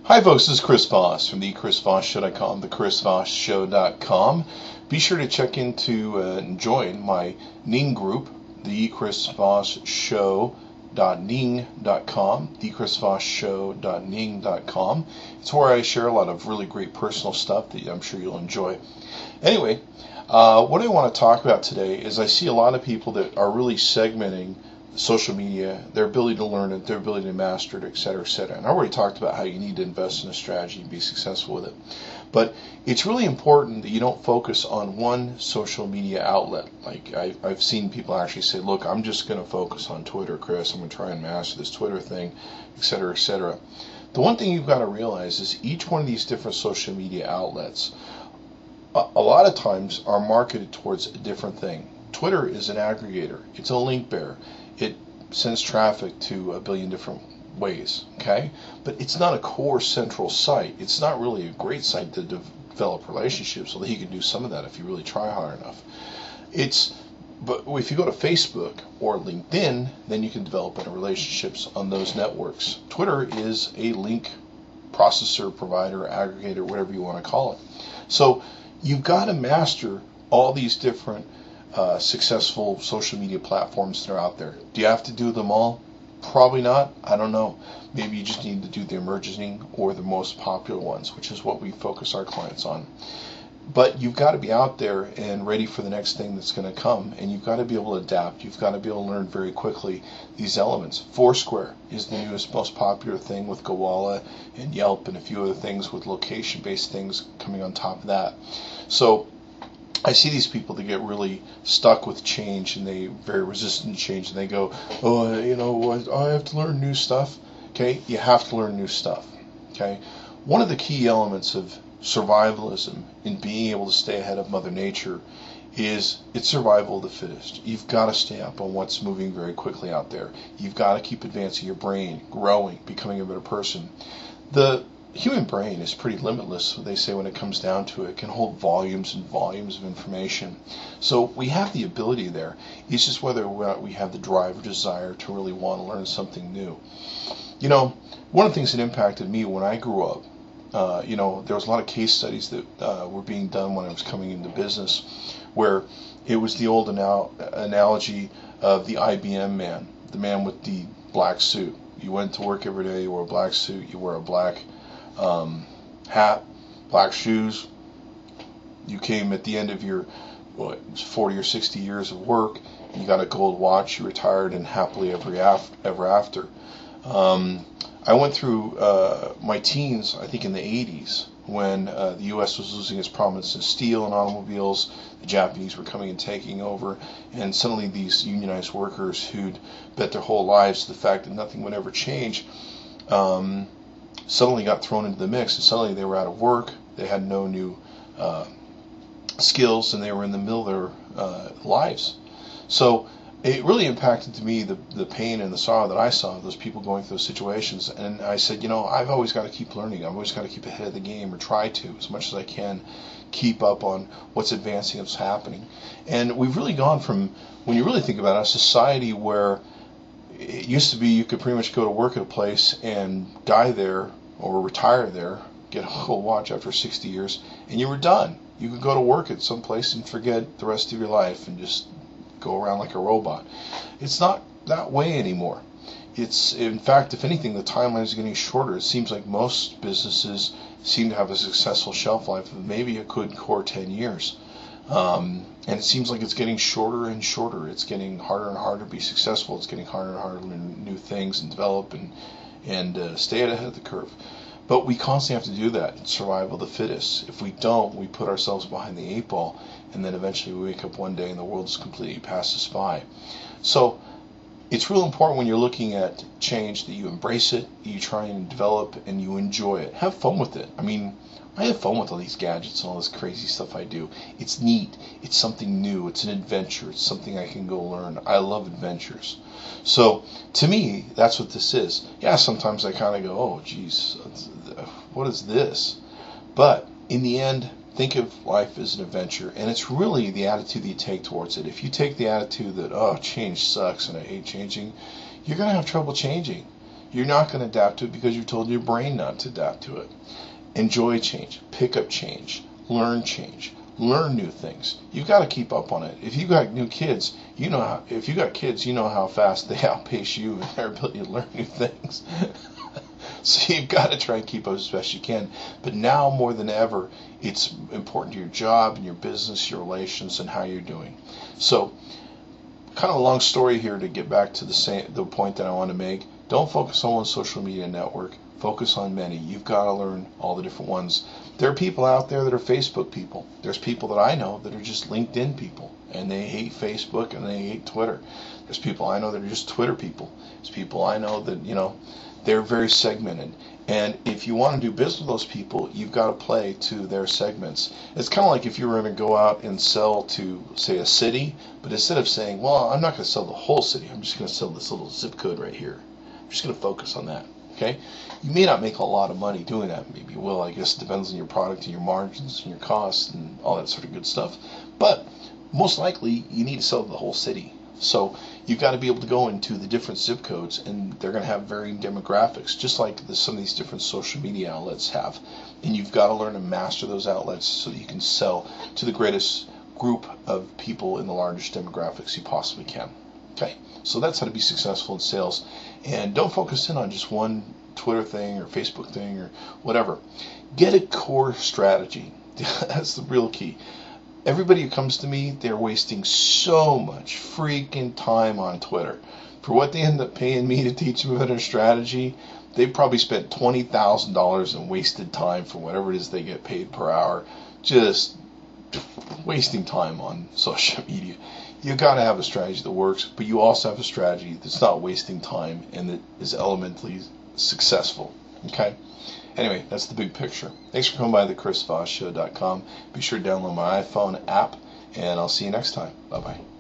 Hi folks, this is Chris Voss from the ChrisVossShow.com, thechrisvossshow.com. Be sure to check into and join my Ning group, the ChrisVossShow.ning.com, thechrisVossShow.ning.com. It's where I share a lot of really great personal stuff that I'm sure you'll enjoy. Anyway, what I want to talk about today is I see a lot of people that are really segmenting social media, their ability to learn it, their ability to master it, et cetera, et cetera. And I already talked about how you need to invest in a strategy and be successful with it. But it's really important that you don't focus on one social media outlet. Like I've seen people actually say, look, I'm just going to focus on Twitter, Chris. I'm going to try and master this Twitter thing, et cetera, et cetera. The one thing you've got to realize is each one of these different social media outlets, a lot of times are marketed towards a different thing. Twitter is an aggregator. It's a link bearer. It sends traffic to a billion different ways, okay? But it's not a core central site. It's not really a great site to develop relationships, although you can do some of that if you really try hard enough. But if you go to Facebook or LinkedIn, then you can develop better relationships on those networks. Twitter is a link processor, provider, aggregator, whatever you want to call it. So you've got to master all these different successful social media platforms that are out there. Do you have to do them all? Probably not. I don't know. Maybe you just need to do the emerging or the most popular ones, which is what we focus our clients on. But you've got to be out there and ready for the next thing that's going to come, and you've got to be able to adapt. You've got to be able to learn very quickly these elements. Foursquare is the newest, most popular thing with Gowalla and Yelp and a few other things with location-based things coming on top of that. So I see these people that get really stuck with change, and they're very resistant to change, and they go, I have to learn new stuff. Okay, you have to learn new stuff. Okay, one of the key elements of survivalism in being able to stay ahead of Mother Nature is it's survival of the fittest. You've got to stay up on what's moving very quickly out there. You've got to keep advancing your brain, growing, becoming a better person. The human brain is pretty limitless, they say, when it comes down to it. It can hold volumes and volumes of information. So we have the ability there. It's just whether or not we have the drive or desire to really want to learn something new. You know, one of the things that impacted me when I grew up, there was a lot of case studies that were being done when I was coming into business, where it was the old analogy of the IBM man, the man with the black suit. You went to work every day, you wore a black suit, you wear a black hat, black shoes. You came at the end of your 40 or 60 years of work, and you got a gold watch, you retired, and happily ever after. I went through my teens, I think in the 80s, when the U.S. was losing its prominence in steel and automobiles. The Japanese were coming and taking over, and suddenly these unionized workers who'd bet their whole lives to the fact that nothing would ever change suddenly got thrown into the mix, and suddenly they were out of work, they had no new skills, and they were in the middle of their lives. So it really impacted to me the pain and the sorrow that I saw of those people going through those situations. And I said, I've always got to keep learning. I've always got to keep ahead of the game, or try to, as much as I can, keep up on what's advancing, what's happening. And we've really gone from, when you really think about it, a society where it used to be you could pretty much go to work at a place and die there or retire there, get a gold watch after 60 years, and you were done. You could go to work at some place and forget the rest of your life and just go around like a robot. It's not that way anymore. It's, in fact, if anything, the timeline is getting shorter. It seems like most businesses seem to have a successful shelf life of maybe a good core 10 years. And it seems like it's getting shorter and shorter. It's getting harder and harder to be successful. It's getting harder and harder to learn new things and develop and stay ahead of the curve. But we constantly have to do that. It's survival of the fittest. If we don't, we put ourselves behind the 8 ball, and then eventually we wake up one day and the world's completely passed us by. So it's real important when you're looking at change that you embrace it, you try and develop, and you enjoy it. Have fun with it. I mean, I have fun with all these gadgets and all this crazy stuff I do. It's neat. It's something new. It's an adventure. It's something I can go learn. I love adventures. So to me, that's what this is. Yeah, sometimes I kind of go, oh, geez, what is this? But in the end, think of life as an adventure, and it's really the attitude that you take towards it. If you take the attitude that, oh, change sucks and I hate changing, you're going to have trouble changing. You're not going to adapt to it because you've told your brain not to adapt to it. Enjoy change, pick up change, learn new things. You've got to keep up on it. If you got new kids, if you got kids, you know how fast they outpace you in their ability to learn new things. So you've got to try and keep up as best you can. But now more than ever, it's important to your job and your business, your relations, and how you're doing. So, kind of a long story here to get back to the point that I want to make. Don't focus on one social media network. Focus on many. You've got to learn all the different ones. There are people out there that are Facebook people. There's people that I know that are just LinkedIn people, and they hate Facebook and they hate Twitter. There's people I know that are just Twitter people. There's people I know that, they're very segmented. And if you want to do business with those people, you've got to play to their segments. It's kind of like if you were going to go out and sell to, say, a city, but instead of saying, well, I'm not going to sell the whole city, I'm just going to sell this little zip code right here. I'm just going to focus on that. Okay? You may not make a lot of money doing that. Maybe you will. I guess it depends on your product and your margins and your costs and all that sort of good stuff. But most likely, you need to sell to the whole city. So you've got to be able to go into the different zip codes, and they're going to have varying demographics, just like some of these different social media outlets have. And you've got to learn to master those outlets so that you can sell to the greatest group of people in the largest demographics you possibly can. Okay, so that's how to be successful in sales. And don't focus in on just one Twitter thing or Facebook thing or whatever. Get a core strategy. That's the real key. Everybody who comes to me, they're wasting so much freaking time on Twitter. For what they end up paying me to teach them about their strategy, they probably spent $20,000 in wasted time for whatever it is they get paid per hour. Just wasting time on social media. You got to have a strategy that works, but you also have a strategy that's not wasting time and that is elementally successful. Okay? Anyway, that's the big picture. Thanks for coming by thechrisvossshow.com. Be sure to download my iPhone app, and I'll see you next time. Bye-bye.